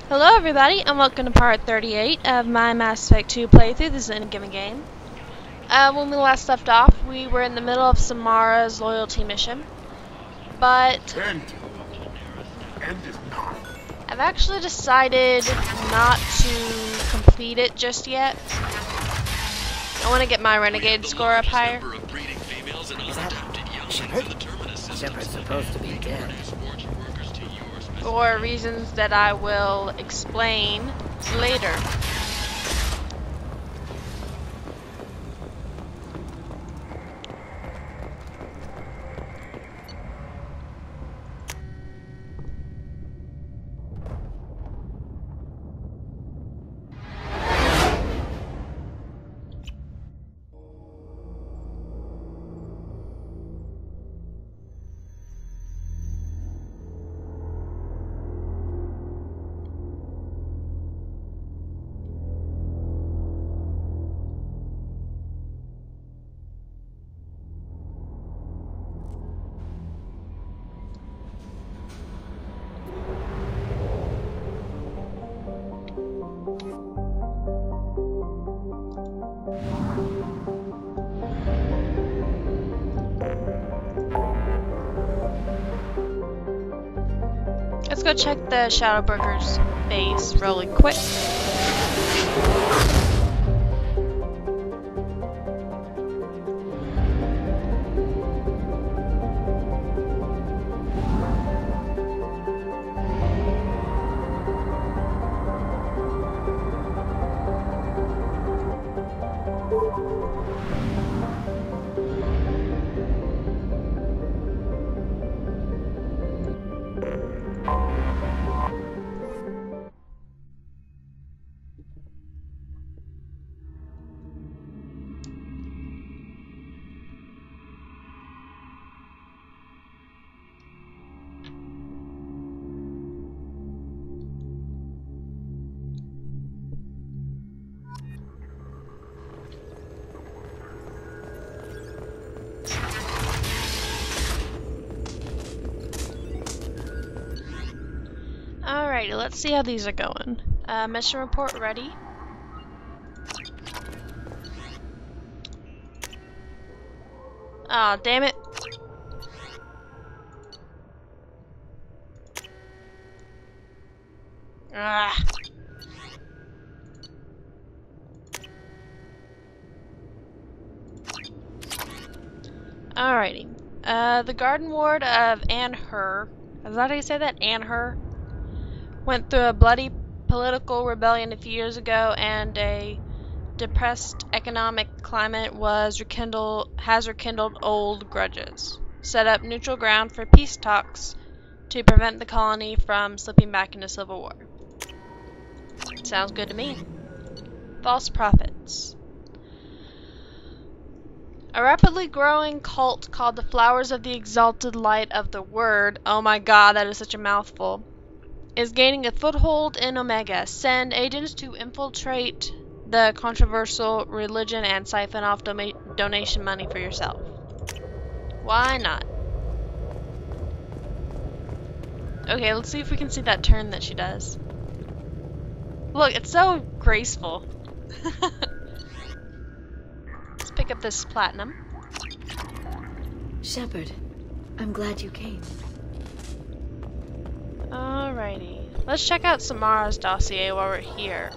Hello everybody, and welcome to part 38 of my Mass Effect 2 playthrough. This is in a given game. When we last left off, we were in the middle of Samara's loyalty mission, but I've actually decided not to complete it just yet. I want to get my Renegade score up higher. Is that Shepard? Shepard's supposed to be dead. For reasons that I will explain later. Let's go check the Shadowburger's base really quick. Alrighty, let's see how these are going. Mission report ready. Aw, damn it. Ah. Alrighty. The Garden Ward of Anher, is that how you say that? Anher? Went through a bloody political rebellion a few years ago, and a depressed economic climate has rekindled old grudges. Set up neutral ground for peace talks to prevent the colony from slipping back into civil war. Sounds good to me. False prophets. A rapidly growing cult called the Flowers of the Exalted Light of the Word, oh my god, that is such a mouthful, is gaining a foothold in Omega. Send agents to infiltrate the controversial religion and siphon off donation money for yourself. Why not? Okay, let's see if we can see that turn that she does. Look, it's so graceful. Let's pick up this platinum. Shepard, I'm glad you came. Alrighty. Let's check out Samara's dossier while we're here.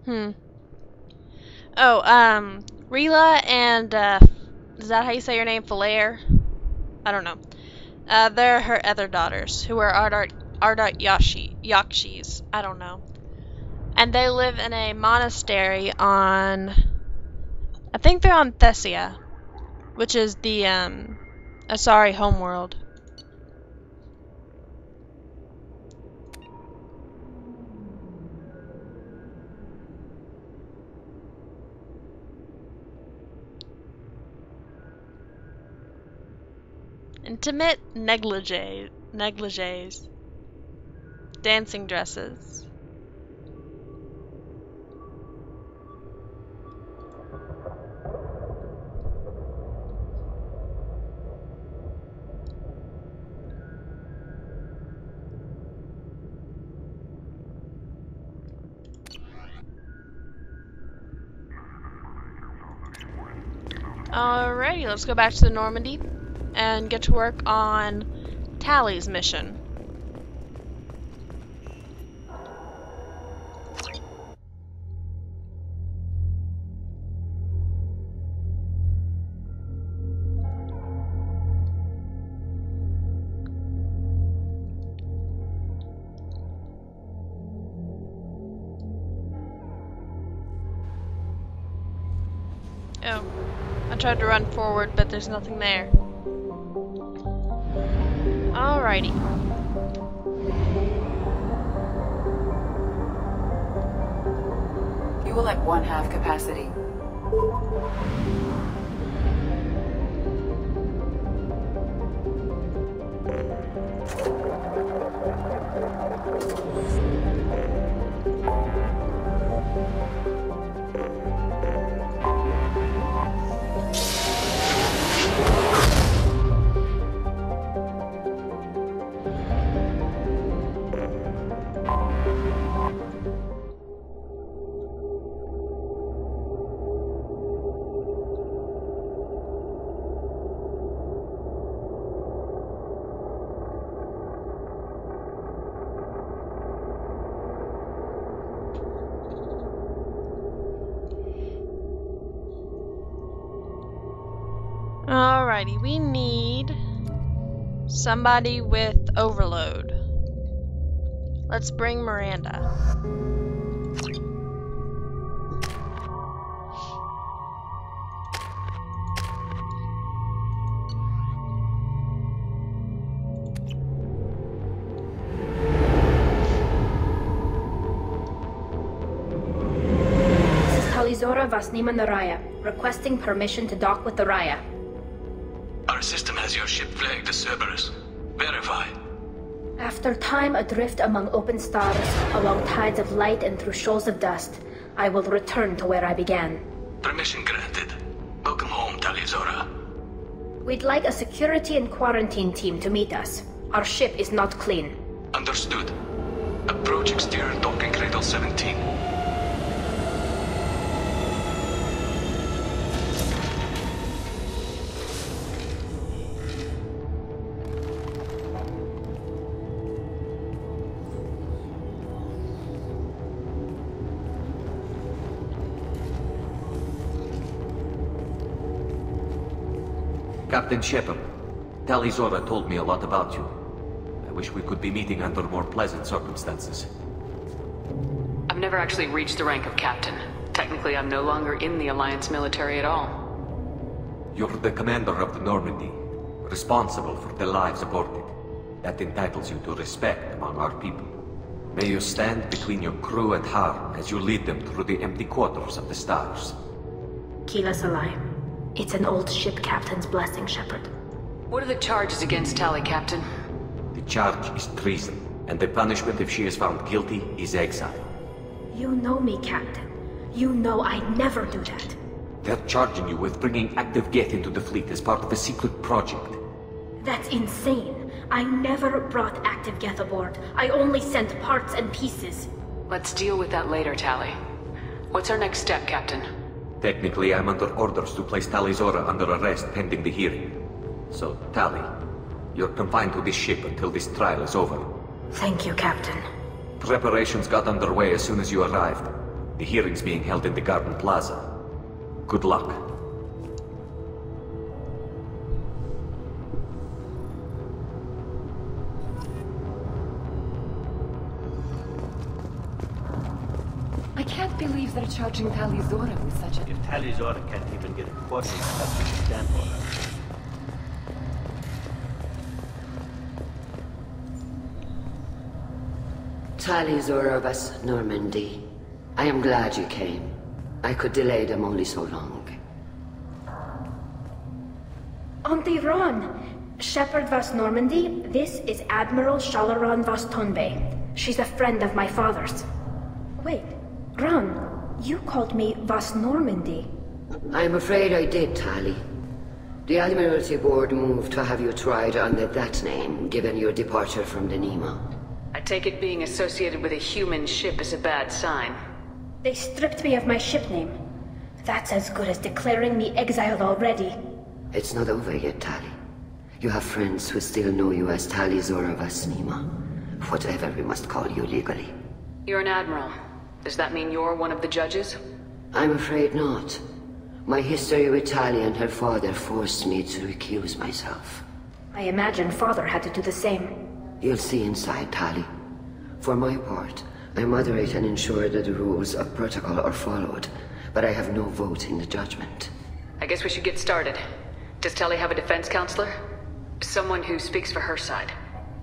Oh, Rila and, is that how you say your name? Falair? I don't know. They're her other daughters, who are Ardart Yakshis. I don't know. And they live in a monastery on, I think they're on Thessia, which is the, Asari homeworld. Intimate negligees. Dancing dresses. Alrighty, let's go back to the Normandy and get to work on Tally's mission. Oh, I tried to run forward, but there's nothing there. Alrighty. Fuel at 1/2 capacity. Alrighty, we need somebody with overload. Let's bring Miranda. This is Talizora Vasnima Naraya, requesting permission to dock with the Raya. Our system has your ship flagged as Cerberus. Verify. After time adrift among open stars, along tides of light and through shoals of dust, I will return to where I began. Permission granted. Welcome home, Talizora. We'd like a security and quarantine team to meet us. Our ship is not clean. Understood. Approach exterior docking cradle 17. Captain Shepard, Talizora told me a lot about you. I wish we could be meeting under more pleasant circumstances. I've never actually reached the rank of captain. Technically, I'm no longer in the Alliance military at all. You're the commander of the Normandy, responsible for the lives aborted. That entitles you to respect among our people. May you stand between your crew and harm as you lead them through the empty quarters of the stars. Kila Salai. It's an old ship captain's blessing, Shepard. What are the charges against Tally, Captain? The charge is treason, and the punishment if she is found guilty is exile. You know me, Captain. You know I'd never do that. They're charging you with bringing active Geth into the fleet as part of a secret project. That's insane. I never brought active Geth aboard. I only sent parts and pieces. Let's deal with that later, Tally. What's our next step, Captain? Technically, I'm under orders to place Talizora under arrest pending the hearing. So, Tally, you're confined to this ship until this trial is over. Thank you, Captain. Preparations got underway as soon as you arrived. The hearing's being held in the Garden Plaza. Good luck. I can't believe they're charging Talizora with such a... If Talizora can't even get a Quarian to stand for her. Talizora of us, Normandy. I am glad you came. I could delay them only so long. Auntie Ron! Shepherd Vas Normandy, this is Admiral Shalaran Vas Tonbe. She's a friend of my father's. Wait, Ron, you called me Vas Normandy. I'm afraid I did, Tali. The Admiralty Board moved to have you tried under that name, given your departure from the Nima. I take it being associated with a human ship is a bad sign. They stripped me of my ship name. That's as good as declaring me exiled already. It's not over yet, Tali. You have friends who still know you as Talizora Vas Nima. Whatever we must call you legally. You're an admiral. Does that mean you're one of the judges? I'm afraid not. My history with Tali and her father forced me to recuse myself. I imagine father had to do the same. You'll see inside, Tali. For my part, I moderate and ensure that the rules of protocol are followed, but I have no vote in the judgment. I guess we should get started. Does Tali have a defense counselor? Someone who speaks for her side.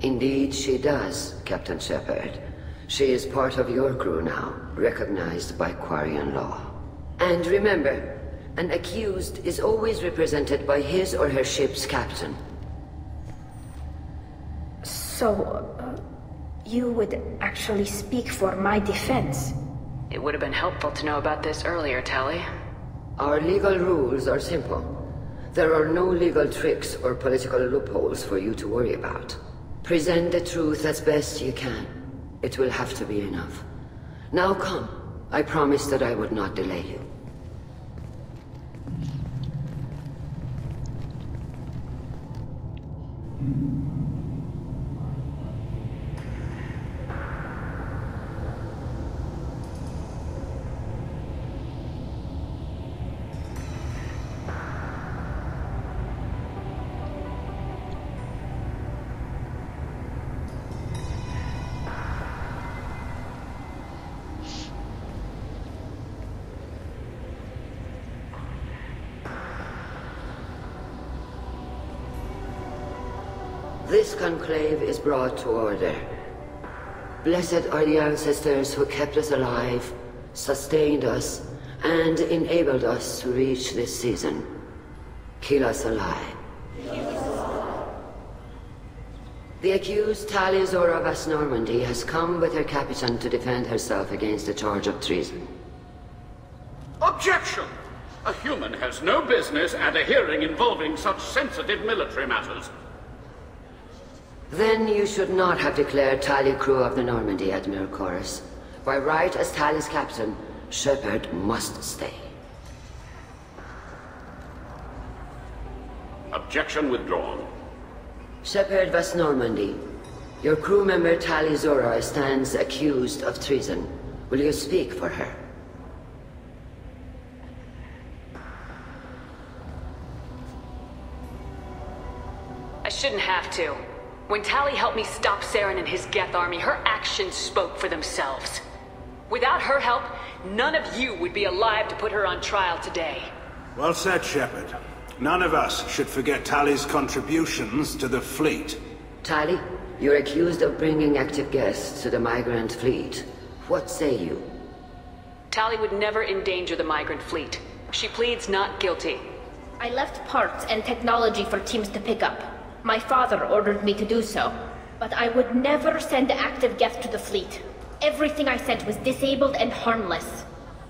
Indeed she does, Captain Shepard. She is part of your crew now, recognized by Quarian law. And remember, an accused is always represented by his or her ship's captain. So, you would actually speak for my defense? It would have been helpful to know about this earlier, Tali. Our legal rules are simple. There are no legal tricks or political loopholes for you to worry about. Present the truth as best you can. It will have to be enough. Now come. I promised that I would not delay you. This conclave is brought to order. Blessed are the ancestors who kept us alive, sustained us, and enabled us to reach this season. Keep us alive. The accused Talizora Vas Normandy has come with her captain to defend herself against the charge of treason. Objection! A human has no business at a hearing involving such sensitive military matters. Then you should not have declared Tali crew of the Normandy, Admiral Chorus. By right as Tali's captain, Shepard must stay. Objection withdrawn. Shepard Vas Normandy, your crew member Talizora stands accused of treason. Will you speak for her? I shouldn't have to. When Tali helped me stop Saren and his Geth army, her actions spoke for themselves. Without her help, none of you would be alive to put her on trial today. Well said, Shepard. None of us should forget Tali's contributions to the fleet. Tali, you're accused of bringing active guests to the migrant fleet. What say you? Tali would never endanger the migrant fleet. She pleads not guilty. I left parts and technology for teams to pick up. My father ordered me to do so, but I would never send active Geth to the fleet. Everything I sent was disabled and harmless.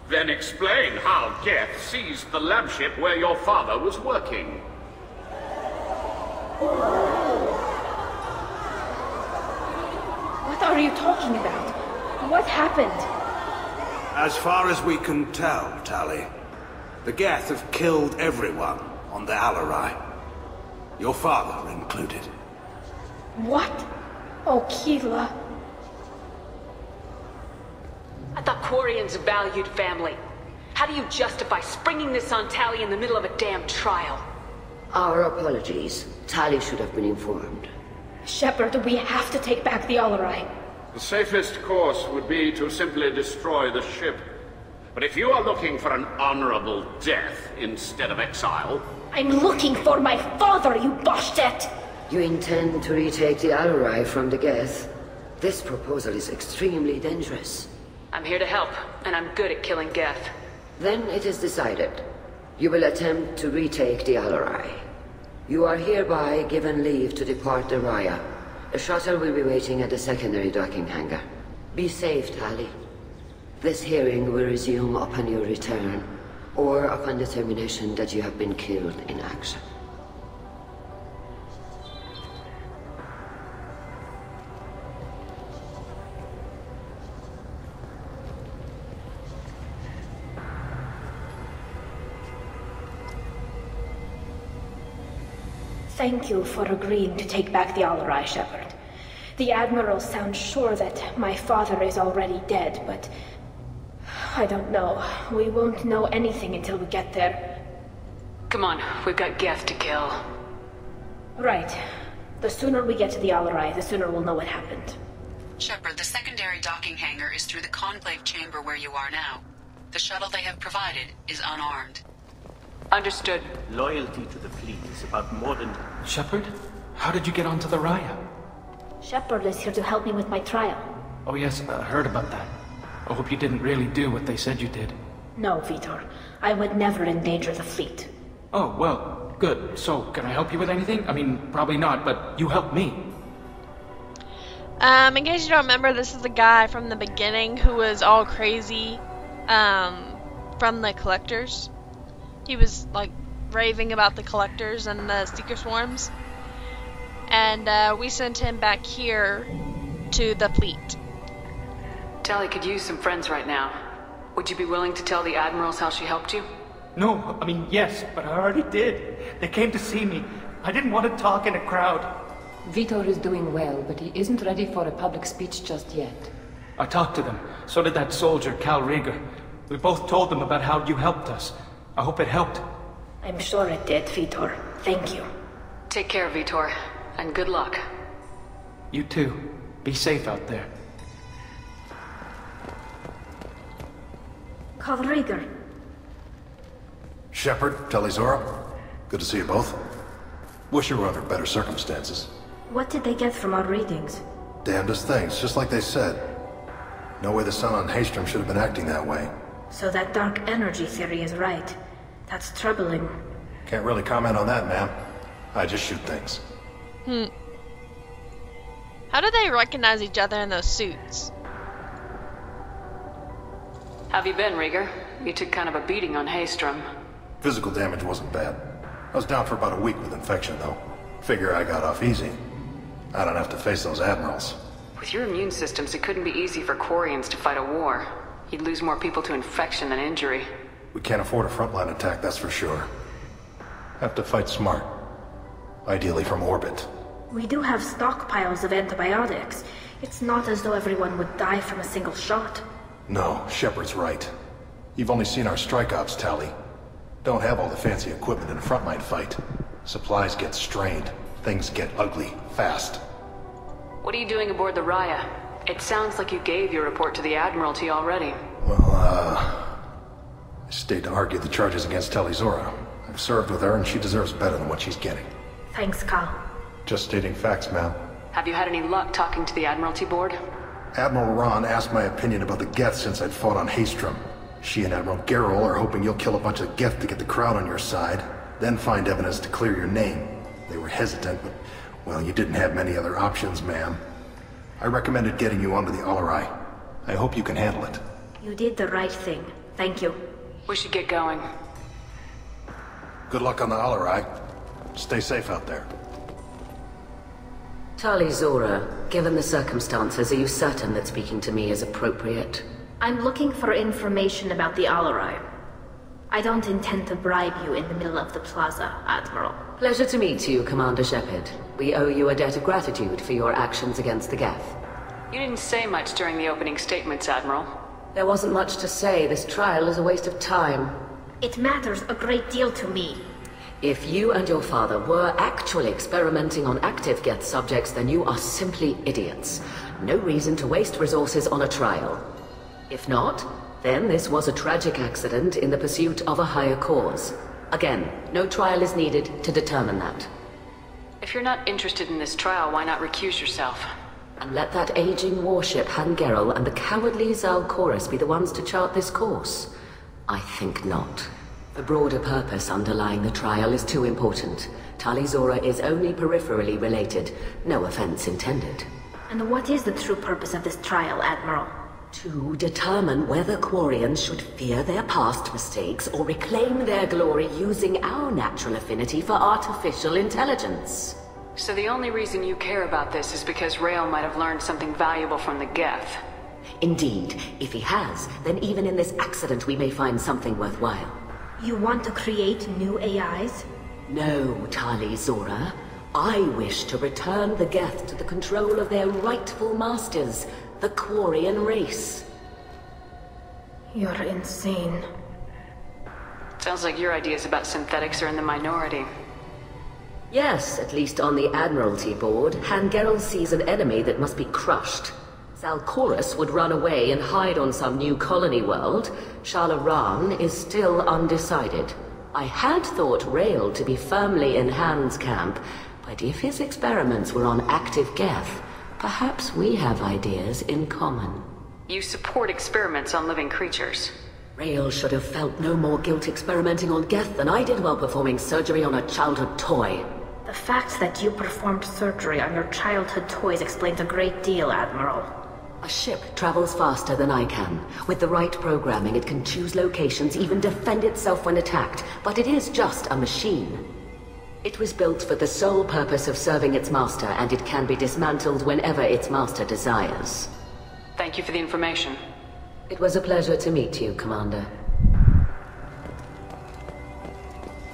Then explain how Geth seized the lab ship where your father was working. What are you talking about? What happened? As far as we can tell, Tali, the Geth have killed everyone on the Alarai. Your father included. What? Oh, Keela. I thought Quarians' valued family. How do you justify springing this on Tali in the middle of a damn trial? Our apologies. Tali should have been informed. Shepard, we have to take back the Alarai. The safest course would be to simply destroy the ship. But if you are looking for an honorable death instead of exile... I'm looking for my father, you bastet! You intend to retake the Alarai from the Geth? This proposal is extremely dangerous. I'm here to help, and I'm good at killing Geth. Then it is decided. You will attempt to retake the Alarai. You are hereby given leave to depart the Raya. A shuttle will be waiting at the secondary docking hangar. Be safe, Tali. This hearing will resume upon your return, or upon determination that you have been killed in action. Thank you for agreeing to take back the Alarai, Shepard. The Admiral sounds sure that my father is already dead, but... I don't know. We won't know anything until we get there. Come on, we've got Geth to kill. Right. The sooner we get to the Alarai, the sooner we'll know what happened. Shepard, the secondary docking hangar is through the conclave chamber where you are now. The shuttle they have provided is unarmed. Understood. Loyalty to the fleet is about more than... Shepard? How did you get onto the Raya? Shepard is here to help me with my trial. Oh yes, I heard about that. I hope you didn't really do what they said you did. No, Vitor. I would never endanger the fleet. Oh, well, good. So, can I help you with anything? I mean, probably not, but you helped me. In case you don't remember, this is the guy from the beginning who was all crazy, from the collectors. He was, like, raving about the collectors and the Seeker Swarms. And, we sent him back here to the fleet. Tali could use some friends right now. Would you be willing to tell the Admirals how she helped you? No, I mean, yes, but I already did. They came to see me. I didn't want to talk in a crowd. Vitor is doing well, but he isn't ready for a public speech just yet. I talked to them. So did that soldier, Cal Rieger. We both told them about how you helped us. I hope it helped. I'm sure it did, Vitor. Thank you. Take care, Vitor, and good luck. You too. Be safe out there. Cal Rieger. Shepard, Talizora. Good to see you both. Wish you were under better circumstances. What did they get from our readings? Damnedest things, just like they said. No way the sun on Haystrom should have been acting that way. So that dark energy theory is right. That's troubling. Can't really comment on that, ma'am. I just shoot things. How did they recognize each other in those suits? Have you been, Rieger? You took kind of a beating on Haystrom. Physical damage wasn't bad. I was down for about a week with infection, though. Figure I got off easy. I don't have to face those admirals. With your immune systems, it couldn't be easy for Quarians to fight a war. You'd lose more people to infection than injury. We can't afford a frontline attack, that's for sure. Have to fight smart. Ideally from orbit. We do have stockpiles of antibiotics. It's not as though everyone would die from a single shot. No, Shepard's right. You've only seen our strike ops, Tali. Don't have all the fancy equipment in a frontline fight. Supplies get strained. Things get ugly, fast. What are you doing aboard the Raya? It sounds like you gave your report to the Admiralty already. Well, I stayed to argue the charges against Talizora. I've served with her and she deserves better than what she's getting. Thanks, Cal. Just stating facts, ma'am. Have you had any luck talking to the Admiralty board? Admiral Ron asked my opinion about the Geth since I'd fought on Haystrom. She and Admiral Gerrel are hoping you'll kill a bunch of Geth to get the crowd on your side, then find evidence to clear your name. They were hesitant, but, well, you didn't have many other options, ma'am. I recommended getting you onto the Alarai. I hope you can handle it. You did the right thing. Thank you. We should get going. Good luck on the Alarai. Stay safe out there. Talizora, given the circumstances, are you certain that speaking to me is appropriate? I'm looking for information about the Alarai. I don't intend to bribe you in the middle of the plaza, Admiral. Pleasure to meet you, Commander Shepard. We owe you a debt of gratitude for your actions against the Geth. You didn't say much during the opening statements, Admiral. There wasn't much to say. This trial is a waste of time. It matters a great deal to me. If you and your father were actually experimenting on active Geth subjects, then you are simply idiots. No reason to waste resources on a trial. If not, then this was a tragic accident in the pursuit of a higher cause. Again, no trial is needed to determine that. If you're not interested in this trial, why not recuse yourself? And let that aging warship Hangerel and the cowardly Zalcorus be the ones to chart this course? I think not. The broader purpose underlying the trial is too important. Tali Zora is only peripherally related. No offense intended. And what is the true purpose of this trial, Admiral? To determine whether Quarians should fear their past mistakes or reclaim their glory using our natural affinity for artificial intelligence. So the only reason you care about this is because Rael might have learned something valuable from the Geth. Indeed. If he has, then even in this accident we may find something worthwhile. You want to create new AIs? No, Tali Zora. I wish to return the Geth to the control of their rightful masters, the Quarian race. You're insane. Sounds like your ideas about synthetics are in the minority. Yes, at least on the Admiralty board, Hangerel sees an enemy that must be crushed. Zalcorus would run away and hide on some new colony world. Shalaran is still undecided. I had thought Rael to be firmly in Han's camp, but if his experiments were on active Geth, perhaps we have ideas in common. You support experiments on living creatures. Rael should have felt no more guilt experimenting on Geth than I did while performing surgery on a childhood toy. The fact that you performed surgery on your childhood toys explains a great deal, Admiral. A ship travels faster than I can. With the right programming, it can choose locations, even defend itself when attacked. But it is just a machine. It was built for the sole purpose of serving its master, and it can be dismantled whenever its master desires. Thank you for the information. It was a pleasure to meet you, Commander.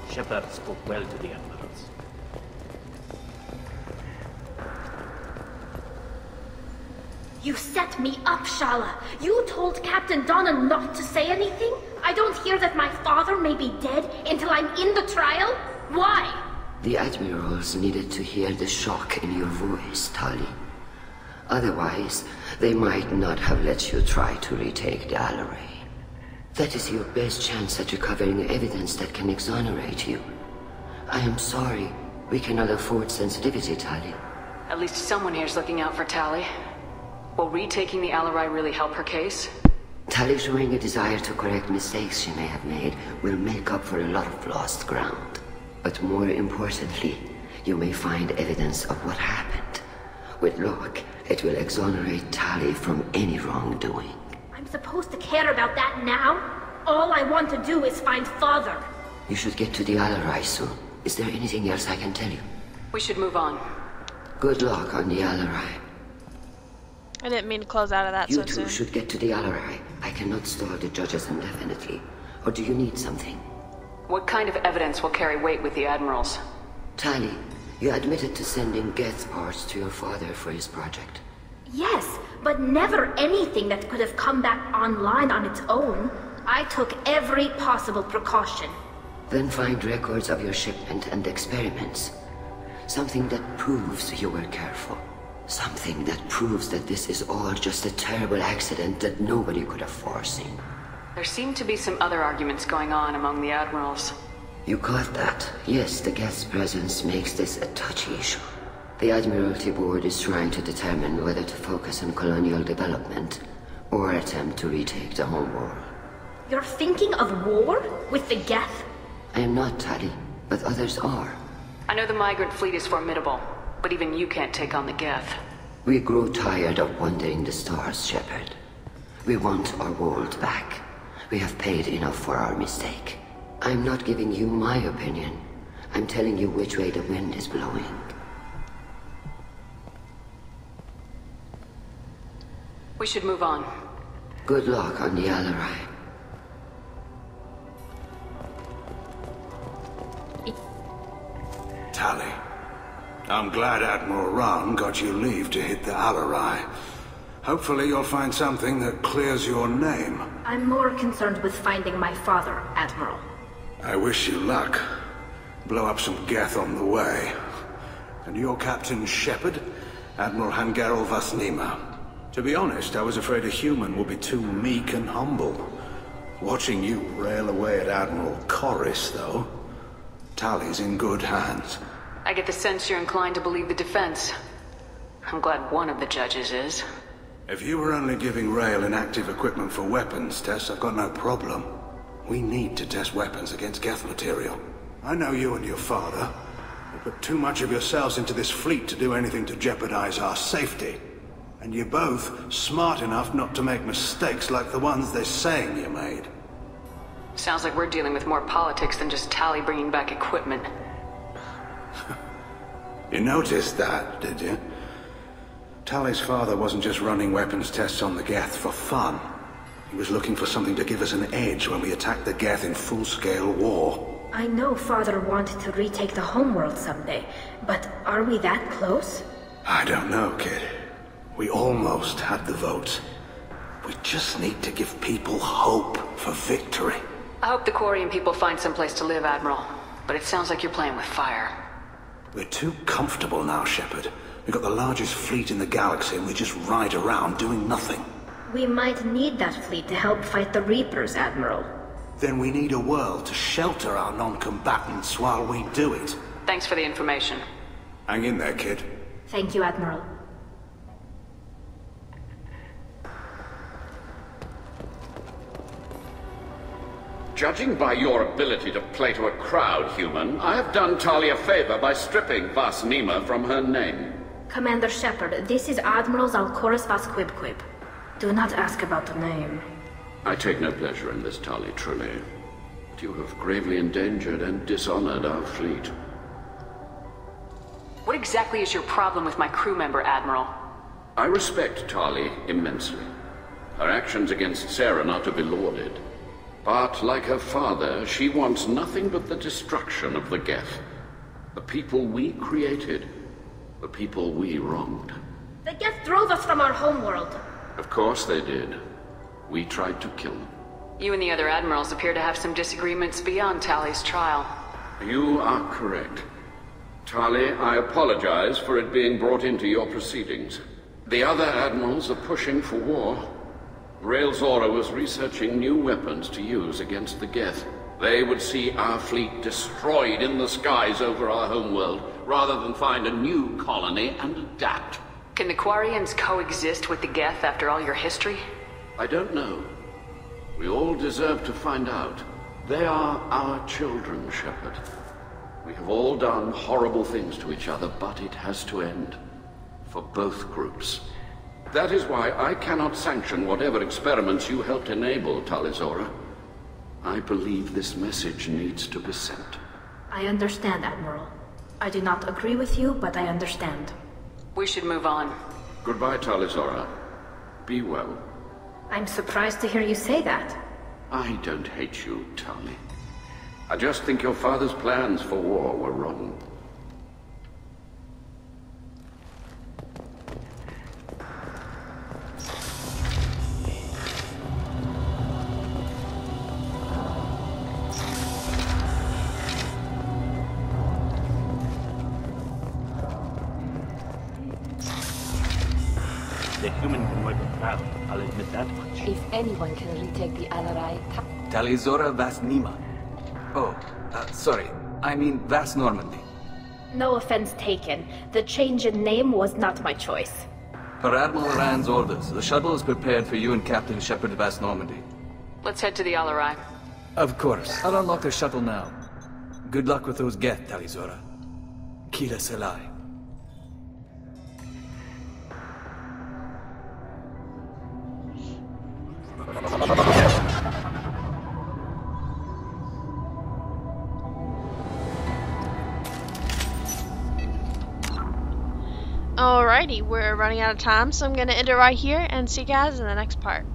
Shepard spoke well to the Admirals. You set me up, Shala. You told Captain Donna not to say anything? I don't hear that my father may be dead until I'm in the trial? Why? The Admirals needed to hear the shock in your voice, Tali. Otherwise, they might not have let you try to retake the Alarai. That is your best chance at recovering evidence that can exonerate you. I am sorry. We cannot afford sensitivity, Tali. At least someone here's looking out for Tali. Will retaking the Alarai really help her case? Tali showing a desire to correct mistakes she may have made will make up for a lot of lost ground. But more importantly, you may find evidence of what happened. With luck, it will exonerate Tali from any wrongdoing. I'm supposed to care about that now? All I want to do is find Father. You should get to the Alarai soon. Is there anything else I can tell you? We should move on. Good luck on the Alarai. I didn't mean to close out of that so soon. You two should get to the Alarai. I cannot stall the judges indefinitely. Or do you need something? What kind of evidence will carry weight with the Admirals? Tali, you admitted to sending Geth parts to your father for his project. Yes, but never anything that could have come back online on its own. I took every possible precaution. Then find records of your shipment and experiments. Something that proves you were careful. Something that proves that this is all just a terrible accident that nobody could have foreseen. There seem to be some other arguments going on among the Admirals. You caught that? Yes, the Geth's presence makes this a touchy issue. The Admiralty Board is trying to determine whether to focus on colonial development or attempt to retake the home world. You're thinking of war? With the Geth? I am not, Tali, but others are. I know the migrant fleet is formidable, but even you can't take on the Geth. We grow tired of wandering the stars, Shepard. We want our world back. We have paid enough for our mistake. I'm not giving you my opinion. I'm telling you which way the wind is blowing. We should move on. Good luck on the Alarai. Tali, I'm glad Admiral Ran got you leave to hit the Alarai. Hopefully you'll find something that clears your name. I'm more concerned with finding my father, Admiral. I wish you luck. Blow up some Geth on the way. And your Captain Shepard, Admiral Hangerel Vasnima. To be honest, I was afraid a human would be too meek and humble. Watching you rail away at Admiral Corris, though, Tali's in good hands. I get the sense you're inclined to believe the defense. I'm glad one of the judges is. If you were only giving Rail inactive equipment for weapons tests, I've got no problem. We need to test weapons against Geth material. I know you and your father. You put too much of yourselves into this fleet to do anything to jeopardize our safety. And you're both smart enough not to make mistakes like the ones they're saying you made. Sounds like we're dealing with more politics than just Tali bringing back equipment. You noticed that, did you? Tali's father wasn't just running weapons tests on the Geth for fun. He was looking for something to give us an edge when we attacked the Geth in full-scale war. I know Father wanted to retake the homeworld someday, but are we that close? I don't know, kid. We almost had the votes. We just need to give people hope for victory. I hope the Quarian people find someplace to live, Admiral. But it sounds like you're playing with fire. We're too comfortable now, Shepard. We've got the largest fleet in the galaxy and we just ride around doing nothing. We might need that fleet to help fight the Reapers, Admiral. Then we need a world to shelter our non-combatants while we do it. Thanks for the information. Hang in there, kid. Thank you, Admiral. Judging by your ability to play to a crowd, human, I have done Tali a favor by stripping Vasnima from her name. Commander Shepard, this is Admiral Zalkoris Vasquibquib. Do not ask about the name. I take no pleasure in this, Tali, truly. But you have gravely endangered and dishonored our fleet. What exactly is your problem with my crew member, Admiral? I respect Tali immensely. Her actions against Saren are to be lauded. But, like her father, she wants nothing but the destruction of the Geth. The people we created. The people we wronged. The Geth drove us from our homeworld. Of course they did. We tried to kill them. You and the other admirals appear to have some disagreements beyond Tali's trial. You are correct. Tali, I apologize for it being brought into your proceedings. The other admirals are pushing for war. Rail Zora was researching new weapons to use against the Geth. They would see our fleet destroyed in the skies over our homeworld, rather than find a new colony and adapt. Can the Quarians coexist with the Geth after all your history? I don't know. We all deserve to find out. They are our children, Shepard. We have all done horrible things to each other, but it has to end. For both groups. That is why I cannot sanction whatever experiments you helped enable, Tali Zora. I believe this message needs to be sent. I understand, Admiral. I do not agree with you, but I understand. We should move on. Goodbye, Tali Zora. Be well. I'm surprised to hear you say that. I don't hate you, Tali. I just think your father's plans for war were wrong. The human can wipe a crowd, I'll admit that much. If anyone can retake the Alarai... Tali Zora Vasnima. Oh, sorry. I mean Vas Normandy. No offense taken. The change in name was not my choice. Per Admiral Rand's orders, the shuttle is prepared for you and Captain Shepard Vas Normandy. Let's head to the Alarai. Of course. I'll unlock the shuttle now. Good luck with those Geth, Tali Zora. Kila Selai. Alrighty, we're running out of time, so I'm going to end it right here and see you guys in the next part.